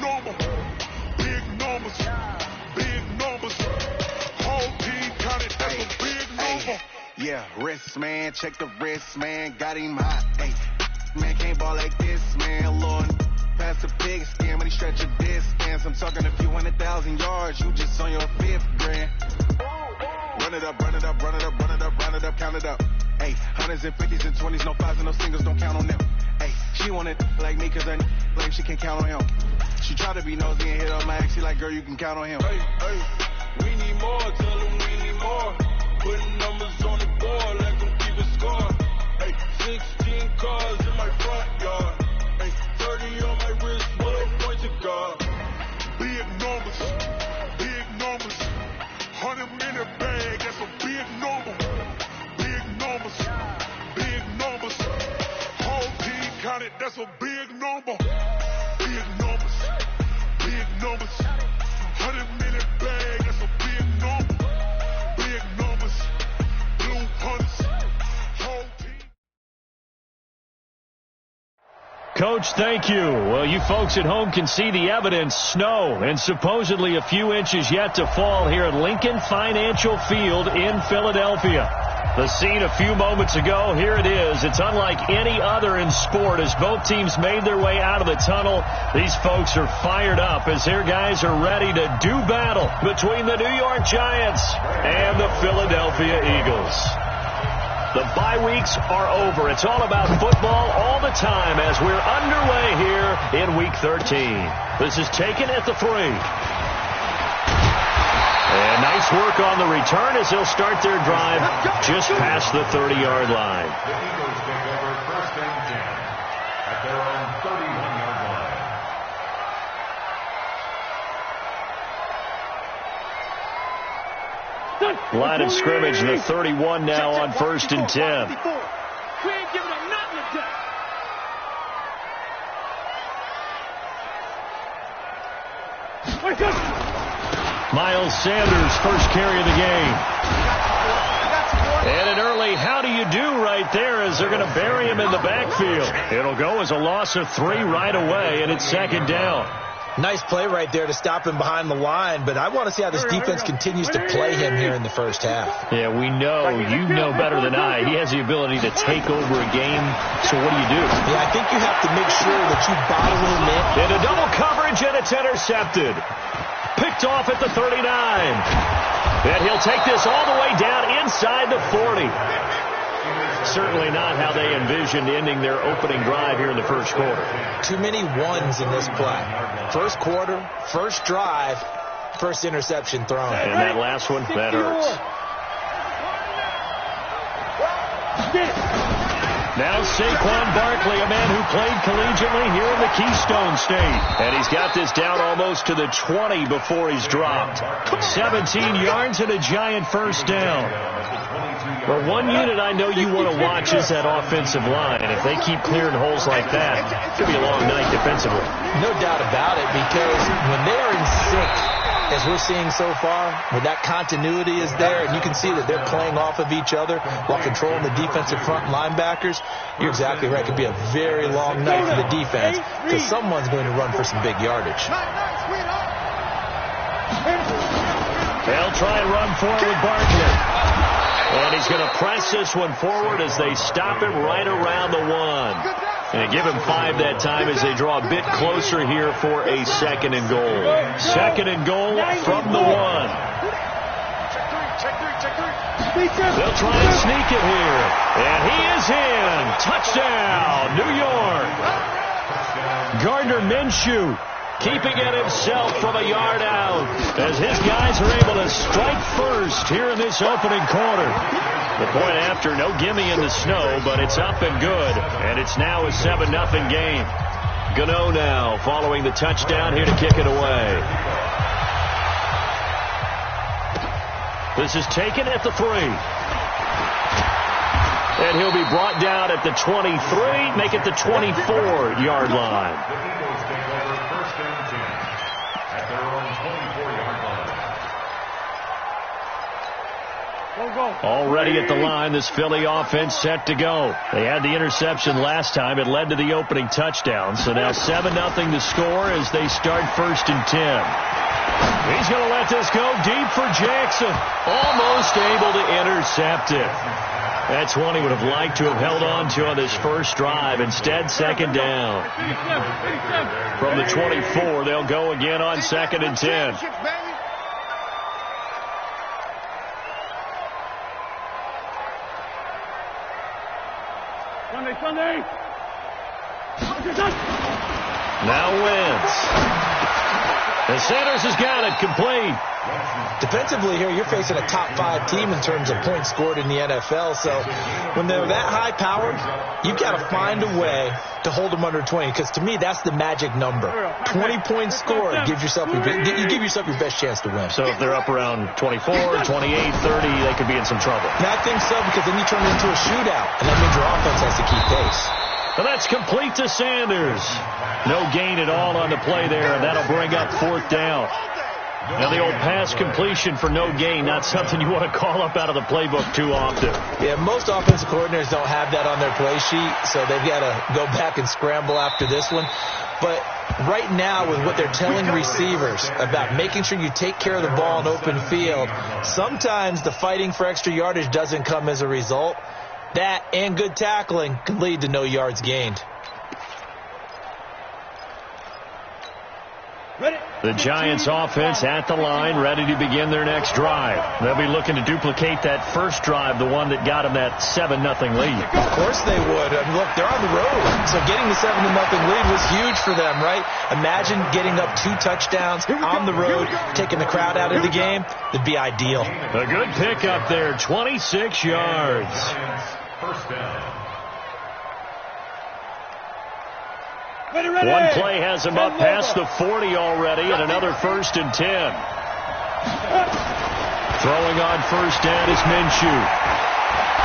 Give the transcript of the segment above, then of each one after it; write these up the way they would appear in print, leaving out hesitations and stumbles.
number. Big numbers. Big numbers. Whole team counted. That's a big number. Yeah, wrist, man. Check the wrist, man. Got him hot. Hey, man, can't ball like this, man. Lord, pass the pig skin when he stretch a distance. I'm talking a few 100,000 yards. You just on your 5th grand. Run it up, run it up, run it up, run it up, run it up, count it up. Hey, hundreds and 50s and 20s, no 5s and no singles, don't count on them. Hey, she want it like me, cause I like she can count on him. She try to be nosy and hit on my ex, she like, girl, you can count on him. Hey, hey, we need more, tell them we need more. Putting numbers on the board, let them keep it score. Hey, 16 cars in my front yard. Hey, 30 on my wrist, what a point to guard. Big numbers, 100-minute bag, that's a big number. Big numbers, whole team counted, that's a big number. Big numbers, 100-minute bag, that's a big number. Big numbers, blue hunters, whole team. Coach, thank you. Well, you folks at home can see the evidence. Snow and supposedly a few inches yet to fall here at Lincoln Financial Field in Philadelphia. The scene a few moments ago, here it is. It's unlike any other in sport as both teams made their way out of the tunnel. These folks are fired up as their guys are ready to do battle between the New York Giants and the Philadelphia Eagles. The bye weeks are over. It's all about football all the time as we're underway here in Week 13. This is taken at the 3. And nice work on the return as they'll start their drive just past the 30-yard line. The Eagles take over 1st and 10 at their own 31-yard line. Line of scrimmage, the 31 now on 1st and 10. We ain't giving up nothing today. Miles Sanders, first carry of the game. And an early how do you do right there as they're going to bury him in the backfield. It'll go as a loss of 3 right away, and it's 2nd down. Nice play right there to stop him behind the line, but I want to see how this defense continues to play him here in the first half. Yeah, we know. You know better than I. He has the ability to take over a game, so what do you do? Yeah, I think you have to make sure that you bottle him in. Into double coverage, and it's intercepted. Picked off at the 39. And he'll take this all the way down inside the 40. Certainly not how they envisioned ending their opening drive here in the first quarter. Too many ones in this play. First quarter, first drive, first interception thrown. And that last one, that hurts. Now Saquon Barkley, a man who played collegiately here in the Keystone State. And he's got this down almost to the 20 before he's dropped. 17 yards and a giant first down. Well, one unit I know you want to watch is that offensive line. And if they keep clearing holes like that, it could be a long night defensively. No doubt about it, because when they are in sync, as we're seeing so far, when that continuity is there, and you can see that they're playing off of each other while controlling the defensive front linebackers, you're exactly right. It could be a very long night for the defense because someone's going to run for some big yardage. They'll try and run forward with Barkley. And he's going to press this one forward as they stop him right around the 1. And give him 5 that time as they draw a bit closer here for a 2nd and goal. 2nd and goal from the 1. They'll try and sneak it here. And he is in. Touchdown, New York. Gardner Minshew keeping it himself from a yard out as his guys are able to strike first here in this opening quarter. The point after, no gimme in the snow, but it's up and good, and it's now a 7-0 game. Gano now following the touchdown here to kick it away. This is taken at the 3. And he'll be brought down at the 23, make it the 24-yard line. Go, Already at the line, this Philly offense set to go. They had the interception last time. It led to the opening touchdown. So now 7-0 the score as they start 1st and 10. He's going to let this go deep for Jackson. Almost able to intercept it. That's one he would have liked to have held on to on this first drive. Instead, 2nd down. From the 24, they'll go again on 2nd and 10. Sunday. Now Wentz. And Sanders has got it complete. Defensively here, you're facing a top 5 team in terms of points scored in the NFL. So when they're that high-powered, you've got to find a way to hold them under 20. Because to me, that's the magic number. 20 points scored gives yourself you give yourself your best chance to win. So if they're up around 24, 28, 30, they could be in some trouble. And I think so, because then you turn it into a shootout, and that means your offense has to keep pace. Well, that's complete to Sanders. No gain at all on the play there, and that'll bring up 4th down. Now, the old pass completion for no gain, not something you want to call up out of the playbook too often. Yeah, most offensive coordinators don't have that on their play sheet, so they've got to go back and scramble after this one. But right now, with what they're telling receivers about making sure you take care of the ball in open field, sometimes the fighting for extra yardage doesn't come as a result. That and good tackling can lead to no yards gained. The Giants offense at the line, ready to begin their next drive. They'll be looking to duplicate that first drive, the one that got them that 7-0 lead. Of course they would. I mean, look, they're on the road, so getting the 7-0 lead was huge for them, right? Imagine getting up 2 touchdowns on the road, taking the crowd out of the game. That'd be ideal. A good pickup there, 26 yards. First down. One play has him up past the 40 already, and another 1st and 10. Throwing on 1st down is Minshew.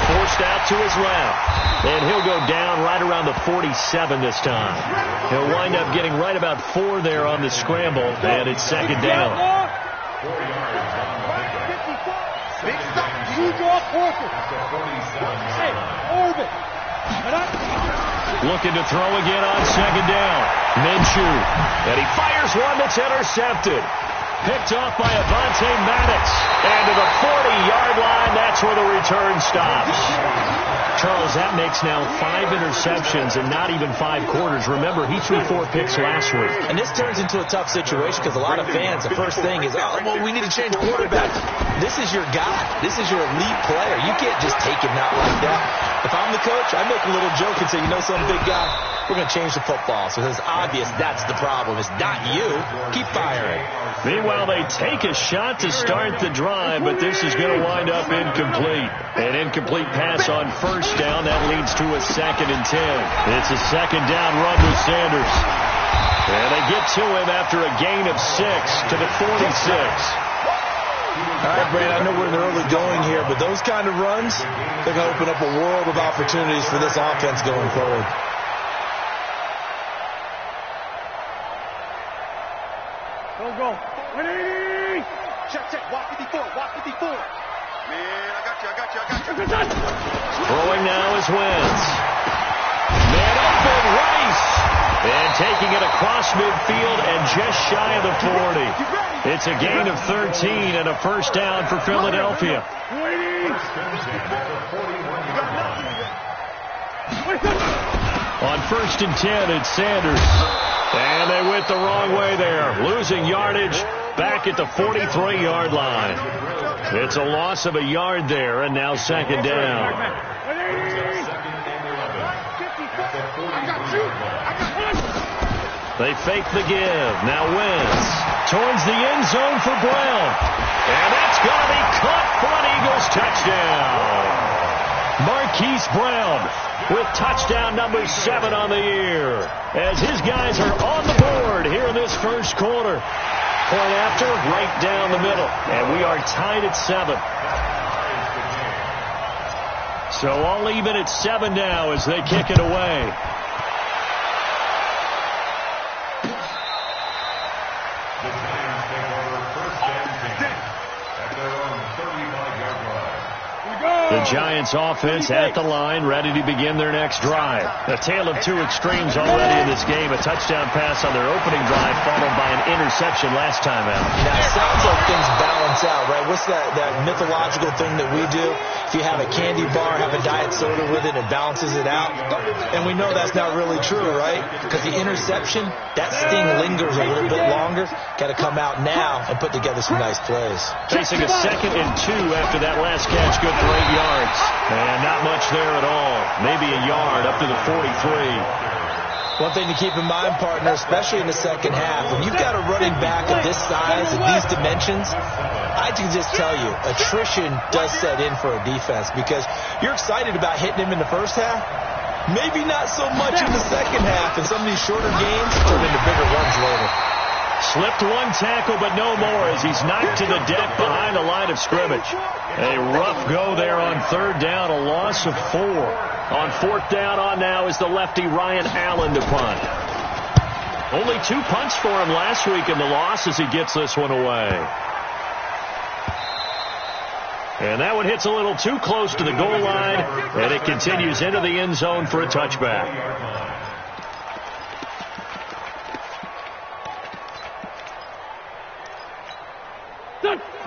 Forced out to his left, and he'll go down right around the 47 this time. He'll wind up getting right about 4 there on the scramble, and it's 2nd down. 4 yards on the pickup. Big stop. You draw Porter. Hey, Orbit. Looking to throw again on 2nd down. Minshew. And he fires one that's intercepted. Picked off by Avonte Maddox. And to the 40-yard line, that's where the return stops. Charles, that makes now 5 interceptions and not even 5 quarters. Remember, he threw 4 picks last week. And this turns into a tough situation because a lot of fans, the first thing is, oh, well, we need to change quarterback. This is your guy. This is your elite player. You can't just take him out like that. If I'm the coach, I make a little joke and say, you know, some big guy, we're going to change the football. So it's obvious that's the problem. It's not you. Keep firing. Meanwhile, they take a shot to start the drive, but this is going to wind up incomplete. An incomplete pass on 1st down. That leads to a 2nd and 10. It's a 2nd down run with Sanders. And they get to him after a gain of 6 to the 46. All right, Brad, I know we're in the early going here, but those kind of runs, they're going to open up a world of opportunities for this offense going forward. Go. Ready? Check. Walk 54. Man, I got you. Throwing now is Wentz. Man open, Rice. And taking it across midfield and just shy of the 40. It's a gain of 13 and a 1st down for Philadelphia. On 1st and 10, it's Sanders. And they went the wrong way there. Losing yardage back at the 43-yard line. It's a loss of a yard there, and now 2nd down. They fake the give. Now Wentz towards the end zone for Brown. And that's going to be caught for an Eagles touchdown. Marquise Brown with touchdown number 7 on the year. As his guys are on the board here in this first quarter. Point after, right down the middle. And we are tied at 7. So all even at 7 now as they kick it away. The Giants take over 1st and 10 at their own 35-yard line. The Giants offense at the line, ready to begin their next drive. A tale of two extremes already in this game. A touchdown pass on their opening drive, followed by an interception last time out. Now, it sounds like things balance out, right? What's that mythological thing that we do? If you have a candy bar, have a diet soda with it, it balances it out. And we know that's not really true, right? Because the interception, that sting lingers a little bit longer. Got to come out now and put together some nice plays. Facing a 2nd and 2 after that last catch, good for 8 yards. And not much there at all. Maybe a yard up to the 43. One thing to keep in mind, partner, especially in the second half, when you've got a running back of this size and these dimensions, I can just tell you, attrition does set in for a defense because you're excited about hitting him in the first half. Maybe not so much in the second half, and some of these shorter games turn into bigger runs later. Slipped one tackle, but no more as he's knocked to the deck behind the line of scrimmage. A rough go there on 3rd down, a loss of 4. On 4th down on now is the lefty Ryan Allen to punt. Only 2 punts for him last week in the loss as he gets this one away. And that one hits a little too close to the goal line, and it continues into the end zone for a touchback.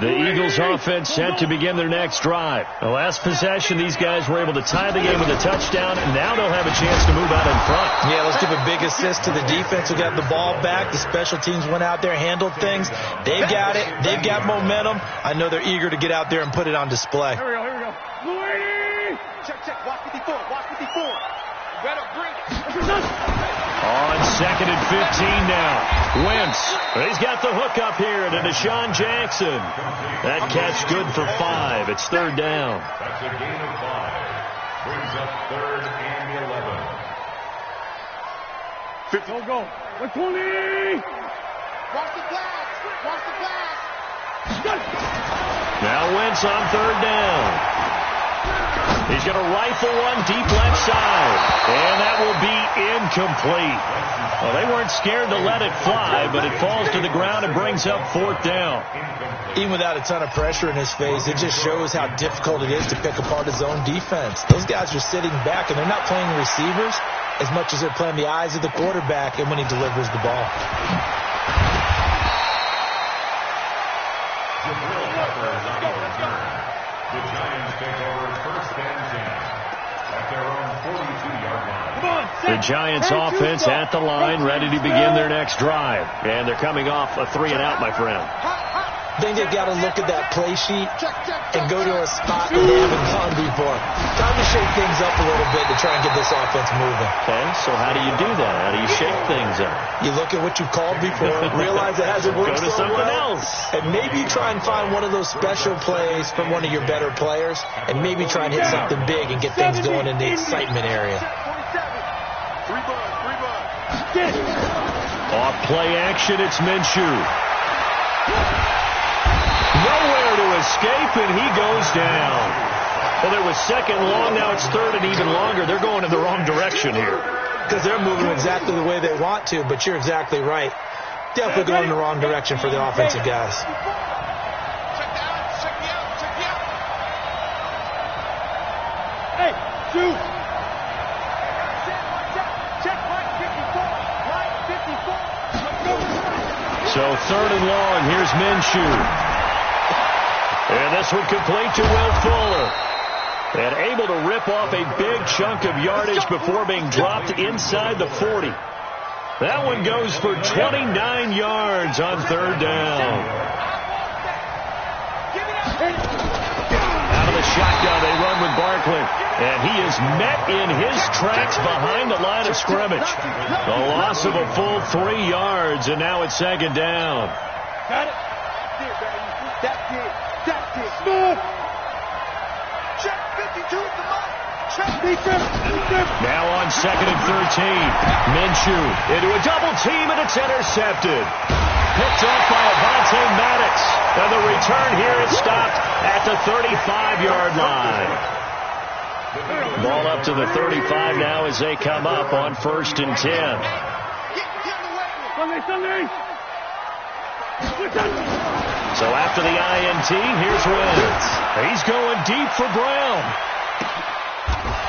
The Eagles offense set to begin their next drive. The last possession, these guys were able to tie the game with a touchdown, and now they'll have a chance to move out in front. Yeah, let's give a big assist to the defense who got the ball back. The special teams went out there, handled things. They've got it. They've got momentum. I know they're eager to get out there and put it on display. Here we go, here we go. Louis! Check. Watch 54. Better bring it. On 2nd and 15 now. Wentz. He's got the hook up here to Deshaun Jackson. That catch good for 5. It's 3rd down. That's a gain of 5. Brings up 3rd and 11. Go. 120. Watch the flash. Now Wentz on 3rd down. He's going to rifle one deep left side. And that will be incomplete. Well, they weren't scared to let it fly, but it falls to the ground and brings up 4th down. Even without a ton of pressure in his face, it just shows how difficult it is to pick apart his own defense. Those guys are sitting back, and they're not playing receivers as much as they're playing the eyes of the quarterback and when he delivers the ball. The Giants take over 1st and 10 at their own 42-yard line. The Giants offense at the line, ready to begin their next drive. And they're coming off a 3-and-out, my friend. I think they've got to look at that play sheet and go to a spot that they haven't gone before. Time to shake things up a little bit to try and get this offense moving. Okay, so how do you do that? How do you shake things up? You look at what you've called before, realize it hasn't worked Go to so something well, else. and maybe try and find one of those special plays from one of your better players, and maybe try and hit something big and get things going in the excitement area. Off play action, it's Minshew. Nowhere to escape, and he goes down. Well, there was 2nd and long. Now it's 3rd and even longer. They're going in the wrong direction here. Because they're moving exactly the way they want to, but you're exactly right. Definitely going in the wrong direction for the offensive guys. Check me out. Hey, shoot. Check line 54. So 3rd and long. Here's Minshew. And this one complete to Will Fuller. And able to rip off a big chunk of yardage before being dropped inside the 40. That one goes for 29 yards on 3rd down. Out of the shotgun, they run with Barkley. And he is met in his tracks behind the line of scrimmage. A loss of a full 3 yards, and now it's 2nd down. Got it. That's it. Move. Check 52 at the mark. Check defense. Now on 2nd and 13. Minshew into a double team, and it's intercepted. Picked off by Avonte Maddox. And the return here is stopped at the 35-yard line. Ball up to the 35 now as they come up on 1st and 10. So after the INT, here's Wentz. He's going deep for Brown.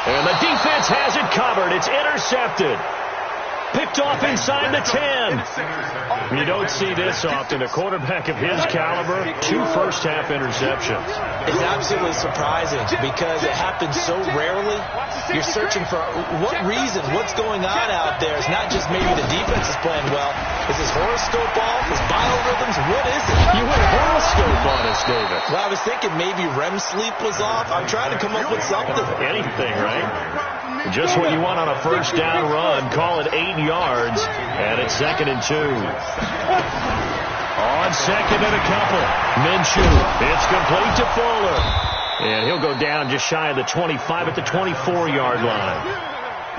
And the defense has it covered. It's intercepted. Picked off inside the 10. You don't see this often. A quarterback of his caliber, 2 first-half interceptions. It's absolutely surprising because it happens so rarely. You're searching for what reason, what's going on out there. It's not just maybe the defense is playing well. Is his horoscope off? His biorhythms? What is it? You went horoscope on us, David. Well, I was thinking maybe REM sleep was off. I'm trying to come up with something. Anything, right? Just what you want on a first down run. Call it 8 yards, and it's 2nd and 2. On second and a couple. Minshew. It's complete to Fuller. And he'll go down just shy of the 25 at the 24-yard line.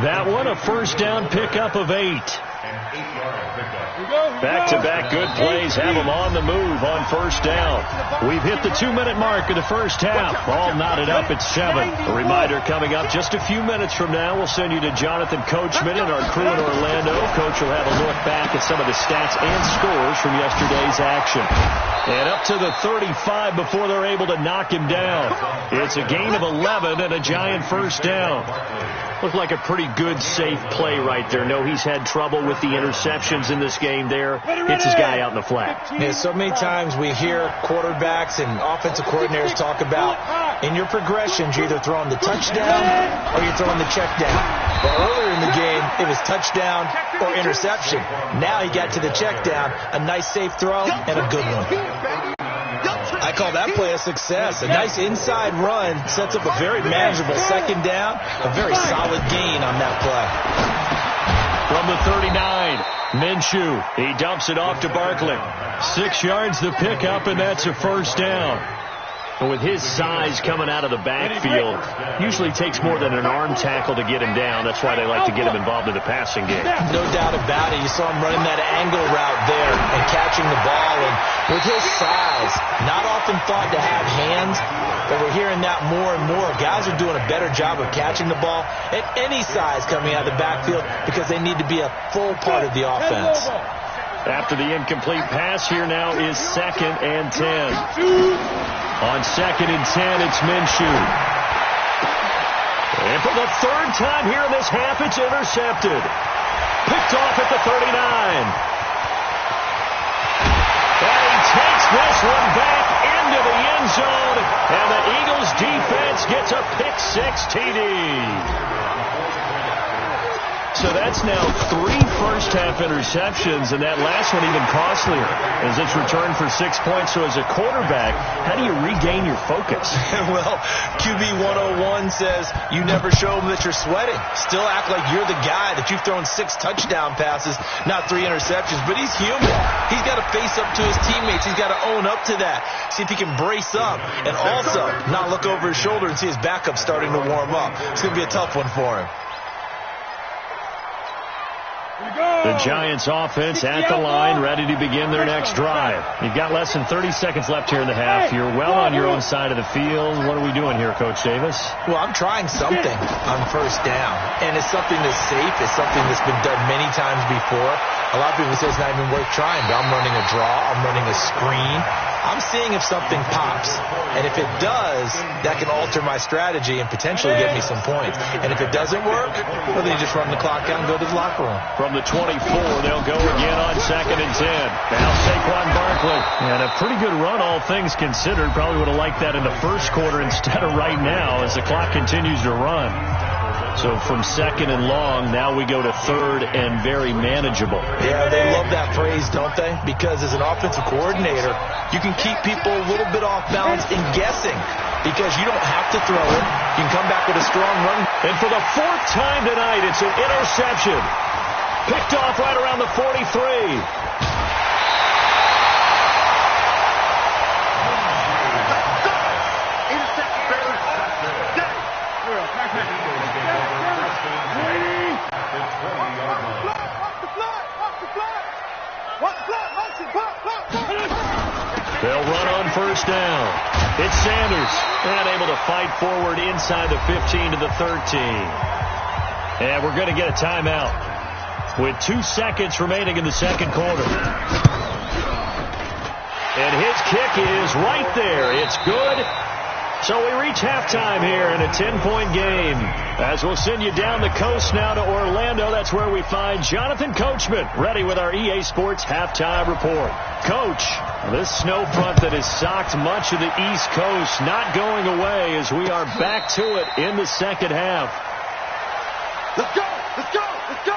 That one, a first down pickup of 8. Back-to-back good plays have them on the move on first down. We've hit the 2-minute mark of the first half. All knotted up at 7. A reminder coming up just a few minutes from now. We'll send you to Jonathan Coachman and our crew in Orlando. Coach will have a look back at some of the stats and scores from yesterday's action. And up to the 35 before they're able to knock him down. It's a gain of 11 and a giant first down. Looked like a pretty good, safe play right there. No, he's had trouble with the interceptions in this game there. Hits his guy out in the flat. Yeah, so many times we hear quarterbacks and offensive coordinators talk about in your progressions, you're either throwing the touchdown or you're throwing the check down. But earlier in the game, it was touchdown or interception. Now he got to the check down, a nice safe throw, and a good one. I call that play a success. A nice inside run sets up a very manageable second down. A very solid gain on that play. From the 39, Minshew. He dumps it off to Barkley. 6 yards the pickup, and that's a first down. And with his size coming out of the backfield, usually takes more than an arm tackle to get him down. That's why they like to get him involved in the passing game. No doubt about it. You saw him running that angle route there and catching the ball. And with his size, not often thought to have hands, but we're hearing that more and more. Guys are doing a better job of catching the ball at any size coming out of the backfield because they need to be a full part of the offense. After the incomplete pass, here now is 2nd and 10. On 2nd and 10, it's Minshew. And for the 3rd time here in this half, it's intercepted. Picked off at the 39. And he takes this one back into the end zone. And the Eagles defense gets a pick-6 TD. So that's now 3 first-half interceptions, and that last one even costlier as it's returned for 6 points. So as a quarterback, how do you regain your focus? Well, QB 101 says you never show them that you're sweating. Still act like you're the guy that you've thrown 6 touchdown passes, not 3 interceptions. But he's human. He's got to face up to his teammates. He's got to own up to that. See if he can brace up and also not look over his shoulder and see his backup starting to warm up. It's going to be a tough one for him. The Giants offense at the line, ready to begin their next drive. You've got less than 30 seconds left here in the half. You're well on your own side of the field. What are we doing here, Coach Davis? Well, I'm trying something on first down, and it's something that's safe. It's something that's been done many times before. A lot of people say it's not even worth trying, but I'm running a draw. I'm running a screen. I'm seeing if something pops. And if it does, that can alter my strategy and potentially get me some points. And if it doesn't work, well, then you just run the clock out and go to the locker room. From the 24, they'll go again on 2nd and 10. Now Saquon Barkley. And a pretty good run, all things considered. Probably would have liked that in the first quarter instead of right now as the clock continues to run. So from 2nd and long, now we go to 3rd and very manageable. Yeah, they love that phrase, don't they? Because as an offensive coordinator, you can keep people a little bit off balance and guessing because you don't have to throw it. You can come back with a strong run. And for the 4th time tonight, it's an interception. Picked off right around the 43. They'll run on first down. It's Sanders, and able to fight forward inside the 15 to the 13. And we're going to get a timeout with 2 seconds remaining in the second quarter. And his kick is right there. It's good. So we reach halftime here in a 10-point game. As we'll send you down the coast now to Orlando, that's where we find Jonathan Coachman, ready with our EA Sports halftime report. Coach, this snow front that has socked much of the East Coast not going away as we are back to it in the second half. Let's go! Let's go! Let's go!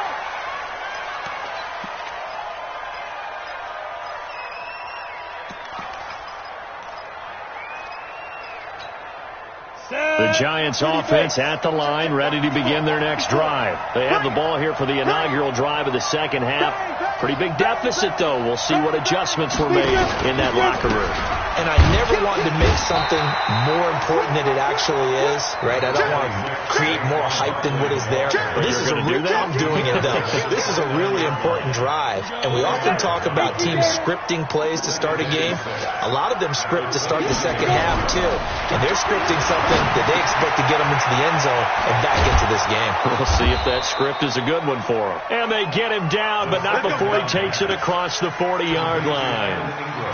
The Giants offense at the line, ready to begin their next drive. They have the ball here for the inaugural drive of the second half. Pretty big deficit, though. We'll see what adjustments were made in that locker room. And I never wanted to make something more important than it actually is, right? I don't want to create more hype than what is there. But this is I'm doing it, though. This is a really important drive. And we often talk about teams scripting plays to start a game. A lot of them script to start the second half, too. And they're scripting something that they expect to get them into the end zone and back into this game. We'll see if that script is a good one for them. And they get him down, but not before he takes it across the 40-yard line.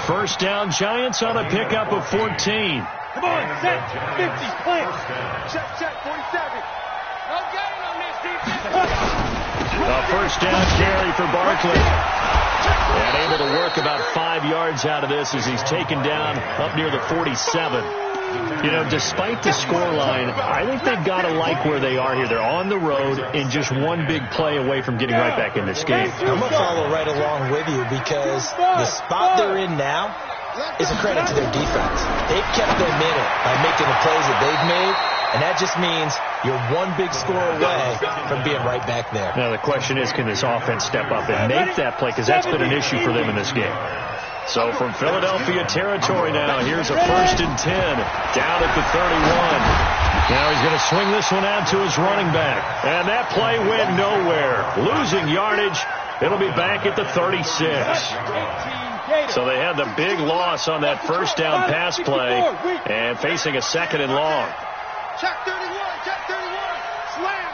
First down, Giants on a pickup of 14. Come on, set, 50, clear. Check, 47. No gain on this defense. A first down carry for Barkley. And able to work about 5 yards out of this as he's taken down up near the 47. You know, despite the scoreline, I think they've got to like where they are here. They're on the road and just one big play away from getting right back in this game. I'm going to follow right along with you because the spot they're in now is a credit to their defense. They've kept them in it by making the plays that they've made, and that just means you're one big score away from being right back there. Now, the question is, can this offense step up and make that play? Because that's been an issue for them in this game. So from Philadelphia territory now, here's a 1st and 10 down at the 31. Now he's going to swing this one out to his running back. And that play went nowhere. Losing yardage. It'll be back at the 36. So they had the big loss on that first down pass play and facing a 2nd and long. Check 31, check 31. Slam.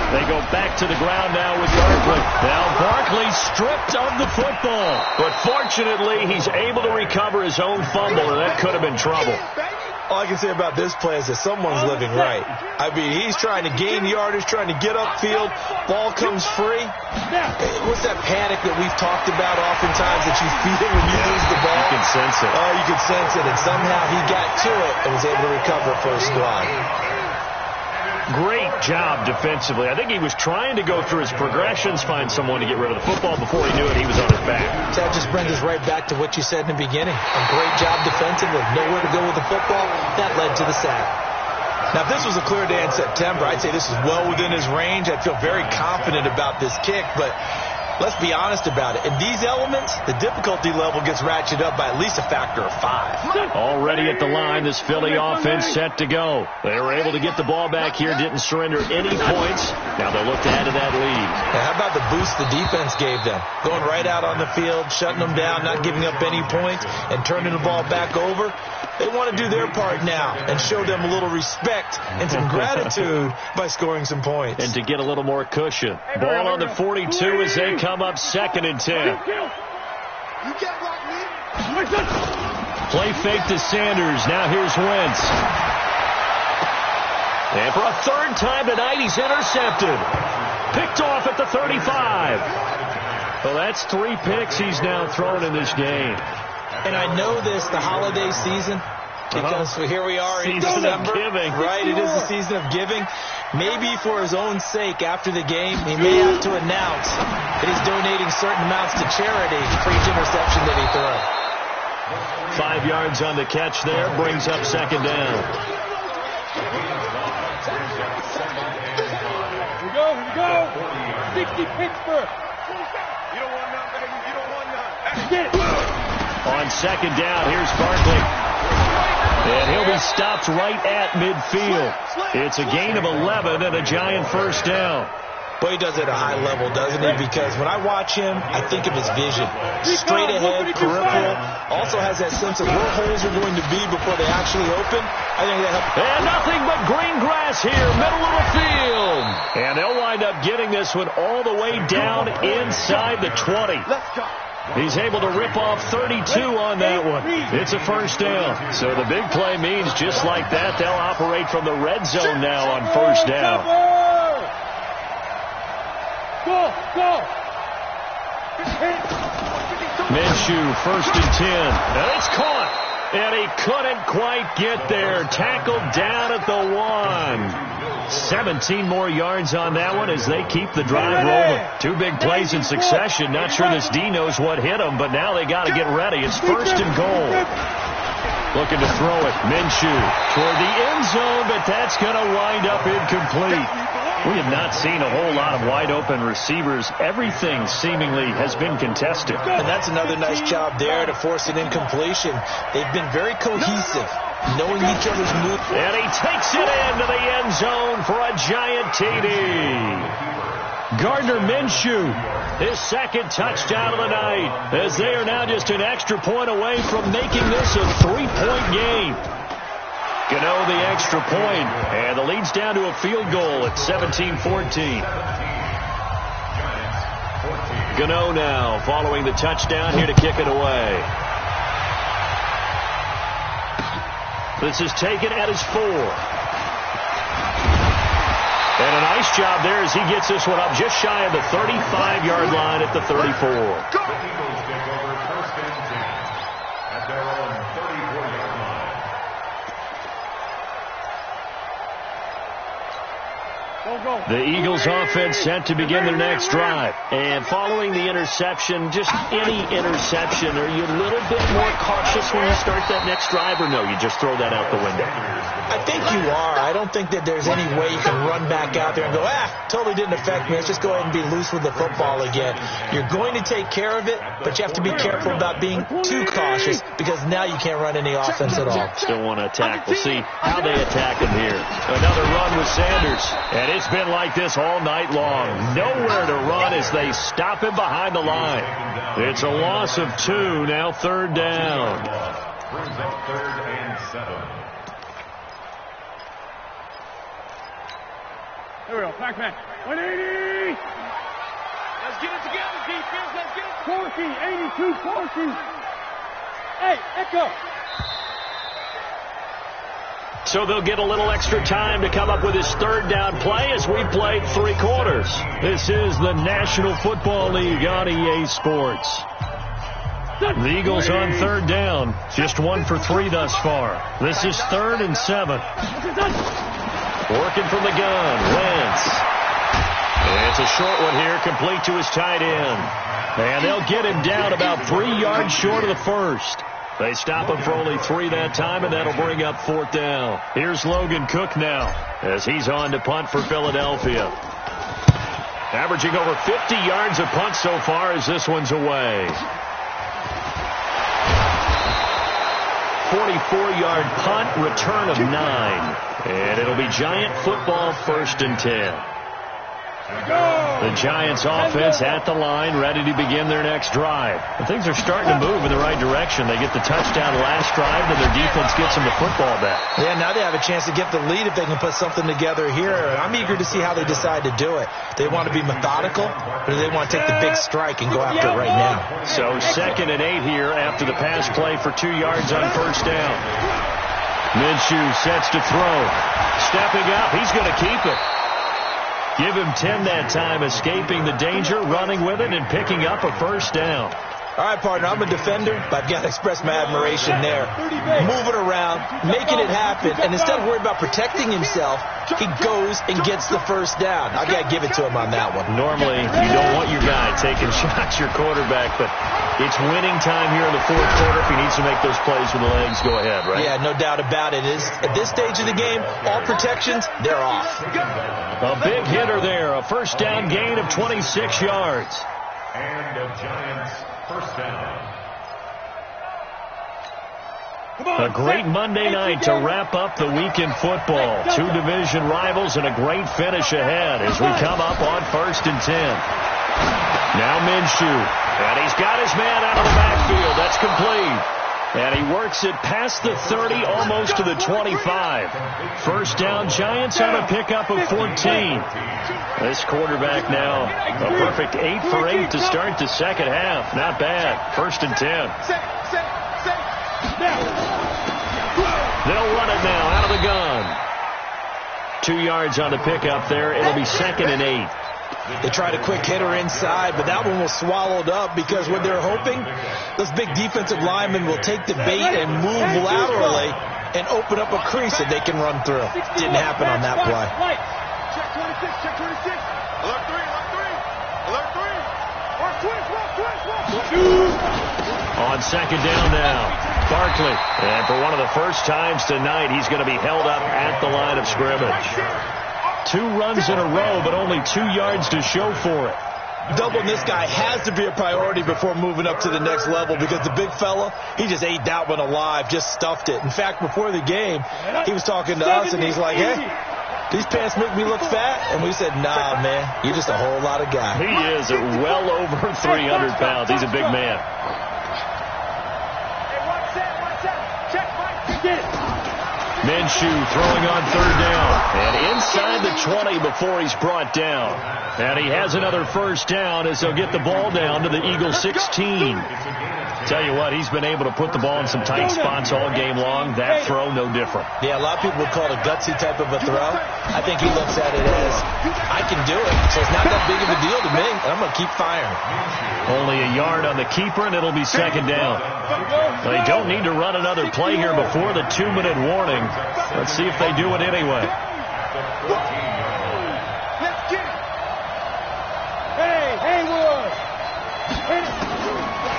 They go back to the ground now with Barkley. Now Barkley stripped of the football. But fortunately, he's able to recover his own fumble, and that could have been trouble. All I can say about this play is that someone's living right. I mean, he's trying to gain yardage, trying to get upfield. Ball comes free. What's that panic that we've talked about oftentimes that you feel when you lose the ball? You can sense it. Oh, you can sense it. And somehow he got to it and was able to recover for a squad. Great job defensively. I think he was trying to go through his progressions, find someone to get rid of the football. Before he knew it, he was on his back. So that just brings us right back to what you said in the beginning. A great job defensively. Nowhere to go with the football. That led to the sack. Now, if this was a clear day in September, I'd say this is well within his range. I'd feel very confident about this kick, but let's be honest about it. In these elements, the difficulty level gets ratcheted up by at least a factor of 5. Already at the line, this Philly offense set to go. They were able to get the ball back here, didn't surrender any points. Now they'll look to add to that lead. Now, how about the boost the defense gave them? Going right out on the field, shutting them down, not giving up any points, and turning the ball back over. They want to do their part now and show them a little respect and some gratitude by scoring some points. And to get a little more cushion. Ball on the 42 as they come up 2nd and 10. Play fake to Sanders. Now here's Wentz. And for a 3rd time tonight, he's intercepted. Picked off at the 35. Well, that's 3 picks he's now thrown in this game. And I know this, the holiday season, because here we are in December. December. Giving. Right, it is the season of giving. Maybe for his own sake, after the game, he may have to announce that he's donating certain amounts to charity for each interception that he throws. 5 yards on the catch there, brings up 2nd down. Here we go. 60 Pittsburgh. You don't want none, baby. You don't want none. Get it. On 2nd down, here's Barkley. And he'll be stopped right at midfield. It's a gain of 11 and a Giant first down. Boy, he does it at a high level, doesn't he? Because when I watch him, I think of his vision. Straight ahead, peripheral. Also has that sense of where holes are going to be before they actually open. I think that helps. And nothing but green grass here, middle of the field. And they'll wind up getting this one all the way down inside the 20. Let's go. He's able to rip off 32 on that one. It's a first down. So the big play means just like that, they'll operate from the red zone now on first down. Go. Minshew, 1st and 10. And it's caught. And he couldn't quite get there. Tackled down at the 1. 17 more yards on that one as they keep the drive rolling. 2 big plays in succession. Not sure this D knows what hit them, but now they got to get ready. It's 1st and goal. Looking to throw it. Minshew toward the end zone, but that's going to wind up incomplete. We have not seen a whole lot of wide-open receivers. Everything seemingly has been contested. And that's another nice job there to force an incompletion. They've been very cohesive, knowing each other's moves. And he takes it into the end zone for a giant TD. Gardner Minshew, his 2nd touchdown of the night, as they are now just an extra point away from making this a 3-point game. Gano the extra point, and the lead's down to a field goal at 17-14. Gano now following the touchdown here to kick it away. This is taken at his 4. And a nice job there as he gets this one up just shy of the 35-yard line at the 34. The Eagles offense set to begin their next drive. And following the interception, just any interception, are you a little bit more cautious when you start that next drive, or no, you just throw that out the window? I think you are. I don't think that there's any way you can run back out there and go, totally didn't affect me. Let's just go ahead and be loose with the football again. You're going to take care of it, but you have to be careful about being too cautious because now you can't run any offense at all. Still want to attack. We'll see how they attack him here. Another run with Sanders, and it's been like this all night long. Nowhere to run as they stop him behind the line. It's a loss of 2, now 3rd down. Brings up 3rd and 7. There we go. Back. 180. Let's get it together, defense. Let's get it. Corky, 82, Corky. Hey, Echo. So they'll get a little extra time to come up with his 3rd down play as we played 3 quarters. This is the National Football League on EA Sports. The Eagles on 3rd down. Just 1 for 3 thus far. This is 3rd and 7. Working from the gun, Wentz. It's a short one here, complete to his tight end. And they'll get him down about 3 yards short of the 1st. They stop him for only 3 that time, and that'll bring up 4th down. Here's Logan Cook now as he's on to punt for Philadelphia. Averaging over 50 yards a punt so far as this one's away. 44-yard punt, return of 9. And it'll be Giant football, 1st and 10. The Giants offense at the line, ready to begin their next drive. And things are starting to move in the right direction. They get the touchdown last drive, and their defense gets them the football back. Yeah, now they have a chance to get the lead if they can put something together here. I'm eager to see how they decide to do it. They want to be methodical, or do they want to take the big strike and go after it right now? So 2nd and 8 here after the pass play for 2 yards on 1st down. Minshew sets to throw. Stepping up, he's going to keep it. Give him 10 that time, escaping the danger, running with it, and picking up a 1st down. All right, partner, I'm a defender, but I've got to express my admiration there. Moving around, making it happen, and instead of worrying about protecting himself, he goes and gets the 1st down. I've got to give it to him on that one. Normally, you don't want your guy taking shots, your quarterback, but it's winning time here in the 4th quarter. If he needs to make those plays with the legs, go ahead, right? Yeah, no doubt about it. At this stage of the game, all protections, they're off. A big hitter there, a 1st down gain of 26 yards. And the Giants 1st down. A great Monday night to wrap up the week in football. 2 division rivals and a great finish ahead as we come up on 1st and 10. Now Minshew, and he's got his man out of the backfield. That's complete. And he works it past the 30, almost to the 25. First down, Giants on a pickup of 14. This quarterback now, a perfect 8 for 8 to start the second half. Not bad. First and 10. They'll run it now out of the gun. 2 yards on the pickup there. It'll be second and 8. They tried a quick hitter inside, but that one was swallowed up because what they're hoping, those big defensive linemen will take the bait and move laterally and open up a crease that they can run through. Didn't happen on that play. Check 26, check 26. Alert 3, alert 3. Alert 3. On second down now, Barkley. And for one of the first times tonight, he's going to be held up at the line of scrimmage. 2 runs in a row, but only 2 yards to show for it. Doubling this guy has to be a priority before moving up to the next level because the big fella, he just ate that one alive, just stuffed it. In fact, before the game, he was talking to us, and he's like, hey, these pants make me look fat? And we said, nah, man, you're just a whole lot of guy. He is well over 300 pounds. He's a big man. Minshew throwing on third down. And inside the 20 before he's brought down. And he has another first down as they'll get the ball down to the Eagles 16. Tell you what, he's been able to put the ball in some tight spots all game long. That throw, no different. Yeah, a lot of people would call it a gutsy type of a throw. I think he looks at it as, I can do it, so it's not that big of a deal to me, and I'm going to keep firing. Only a yard on the keeper, and it'll be second down. They don't need to run another play here before the 2-minute warning. Let's see if they do it anyway.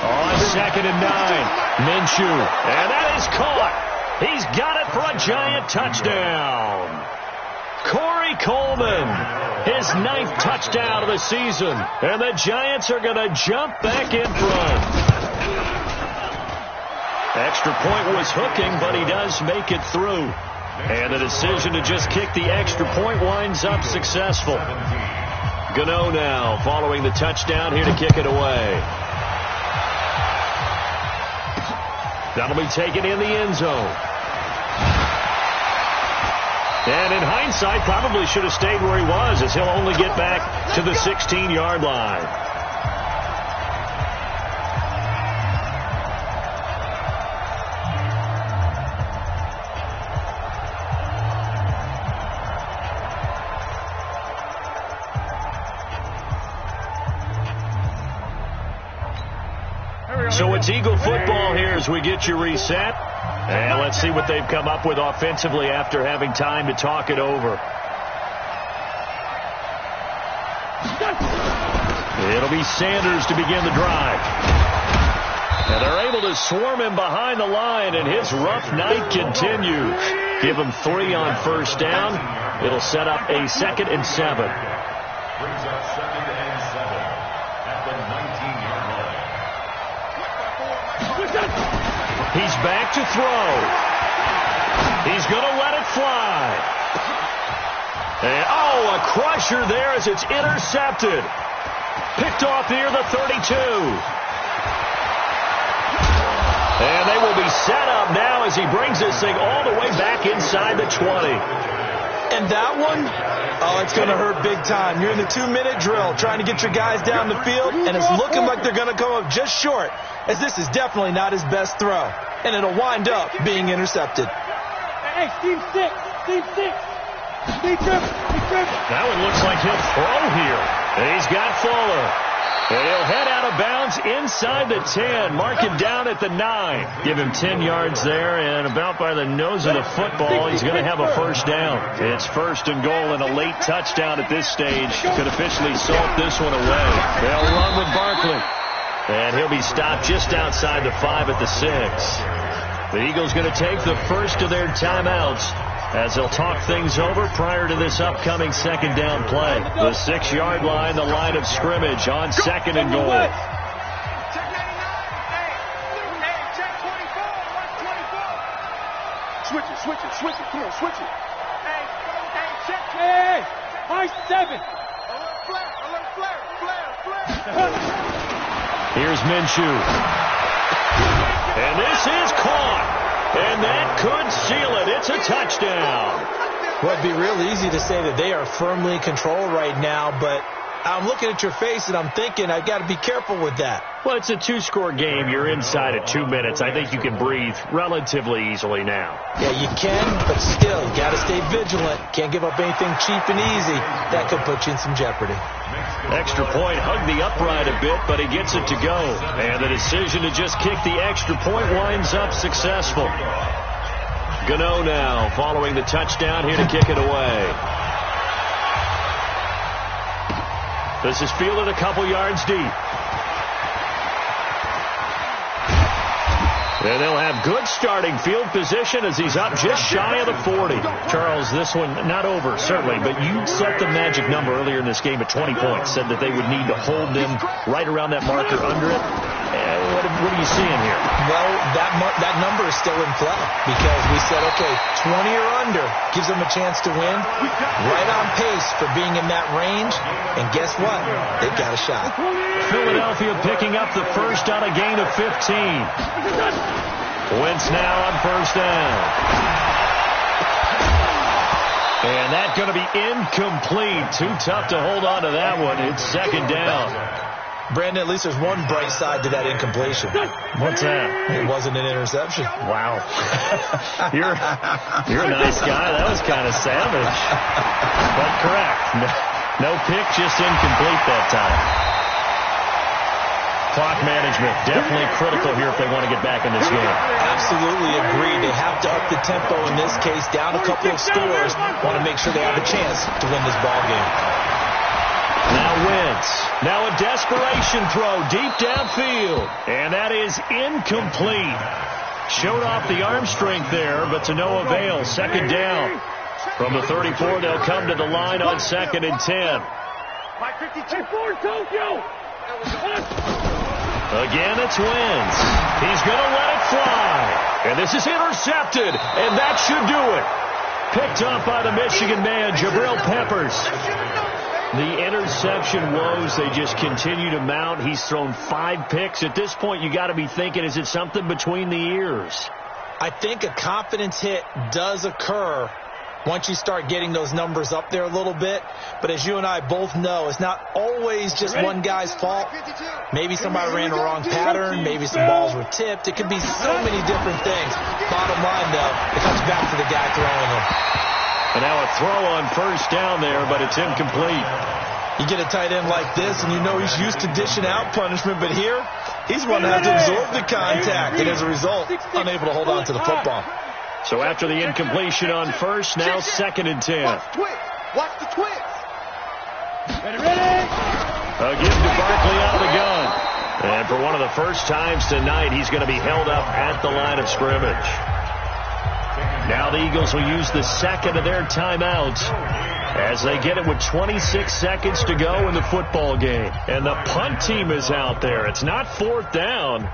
On second and 9, Minshew, and that is caught. He's got it for a Giant touchdown. Corey Coleman, his 9th touchdown of the season, and the Giants are going to jump back in front. Extra point was hooking, but he does make it through. And the decision to just kick the extra point winds up successful. Gano now following the touchdown here to kick it away. That'll be taken in the end zone. And in hindsight, probably should have stayed where he was, as he'll only get back to the 16-yard line. So it's Eagle football here as we get you reset. And let's see what they've come up with offensively after having time to talk it over. It'll be Sanders to begin the drive. And they're able to swarm him behind the line, and his rough night continues. Give him 3 on first down. It'll set up a 2nd and 7. Brings up 2nd and 7 at the 19-yard line. He's back to throw. He's going to let it fly. And, oh, a crusher there as it's intercepted. Picked off near the 32. And they will be set up now as he brings this thing all the way back inside the 20. And that one, oh, it's going to hurt big time. You're in the 2-minute drill trying to get your guys down the field, and it's looking like they're going to come up just short, as this is definitely not his best throw. And it'll wind up being intercepted. Hey, Steve 6. Steve 6. Steve triple. That one looks like he'll throw here. And he's got Fuller. And he'll head out of bounds inside the 10. Mark him down at the 9. Give him 10 yards there, and about by the nose of the football, he's going to have a first down. It's 1st and goal, and a late touchdown at this stage could officially salt this one away. They'll run with Barkley. And he'll be stopped just outside the 5 at the 6. The Eagles going to take the first of their timeouts as they'll talk things over prior to this upcoming 2nd down play. The 6-yard line, the line of scrimmage on 2nd and goal. Check 99. Hey, check 24. Watch 24. Switch it. Come on, switch it. Hey, check. Hey, high 7. Alert flare. Here's Minshew. And this is caught. And that could seal it. It's a touchdown. Well, it'd be real easy to say that they are firmly in control right now, but I'm looking at your face and I'm thinking I've got to be careful with that. Well, it's a two-score game. You're inside of 2 minutes. I think you can breathe relatively easily now. Yeah, you can, but still, you got to stay vigilant. Can't give up anything cheap and easy. That could put you in some jeopardy. Extra point, hugged the upright a bit, but he gets it to go. And the decision to just kick the extra point winds up successful. Gano now, following the touchdown, here to kick it away. This is fielded a couple yards deep. And they'll have good starting field position as he's up just shy of the 40. Charles, this one not over, certainly, but you set the magic number earlier in this game at 20 points, said that they would need to hold them right around that marker under it. What are you seeing here? Well, that number is still in play because we said, okay, 20 or under gives them a chance to win. Right on pace for being in that range. And guess what? They've got a shot. Philadelphia picking up the first on a gain of 15. Wentz now on first down. And that's going to be incomplete. Too tough to hold on to that one. It's second down. Brandon, at least there's one bright side to that incompletion. What's that? It wasn't an interception. Wow. You're a nice guy. That was kind of savage. But correct. No pick, just incomplete that time. Clock management, definitely critical here if they want to get back in this game. Absolutely agree. They have to up the tempo in this case, down a couple of scores. Want to make sure they have a chance to win this ball game. Now Wentz. Now a desperation throw deep downfield. And that is incomplete. Showed off the arm strength there, but to no avail. Second down. From the 34, they'll come to the line on 2nd and 10. Again, it's Wentz. He's going to let it fly. And this is intercepted. And that should do it. Picked up by the Michigan man, Jabril Peppers. The interception woes, they just continue to mount. He's thrown 5 picks. At this point, you got to be thinking, is it something between the ears? I think a confidence hit does occur once you start getting those numbers up there a little bit. But as you and I both know, it's not always just one guy's fault. Maybe somebody ran the wrong pattern. Maybe some balls were tipped. It could be so many different things. Bottom line, though, it comes back to the guy throwing them. And now a throw on first down there, but it's incomplete. You get a tight end like this, and you know he's used to dishing out punishment, but here, he's going to have to absorb the contact, and as a result, unable to hold on to the football. So after the incompletion on first, now 2nd and 10. Watch the twins. A give to Barkley out of the gun. And for one of the first times tonight, he's going to be held up at the line of scrimmage. Now the Eagles will use the second of their timeouts as they get it with 26 seconds to go in the football game. And the punt team is out there. It's not 4th down.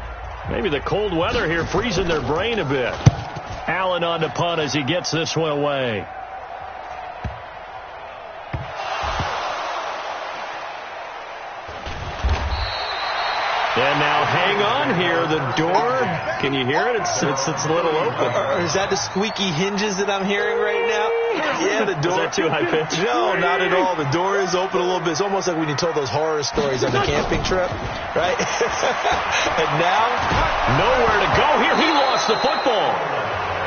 Maybe the cold weather here freezing their brain a bit. Allen on the punt as he gets this one away. And now hang on here. The door, can you hear it? It's a little open. Or is that the squeaky hinges that I'm hearing right now? Yeah, the door. Is that too high pitch? No, not at all. The door is open a little bit. It's almost like when you told those horror stories on the camping trip, right? And now, nowhere to go here. He lost the football.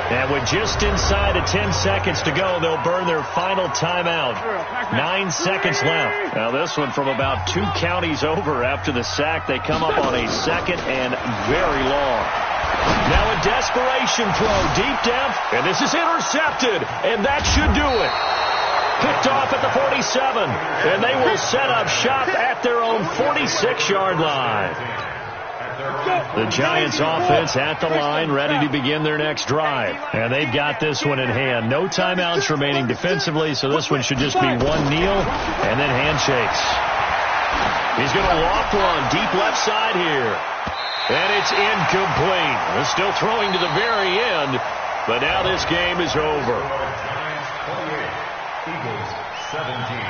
And with just inside of 10 seconds to go, they'll burn their final timeout. 9 seconds left. Now this one from about 2 counties over after the sack. They come up on a second and very long. Now a desperation throw deep down. And this is intercepted. And that should do it. Picked off at the 47. And they will set up shop at their own 46-yard line. The Giants offense at the line, ready to begin their next drive. And they've got this one in hand. No timeouts remaining defensively, so this one should just be one kneel and then handshakes. He's going to loft one deep left side here. And it's incomplete. They're still throwing to the very end, but now this game is over. Eagles 17.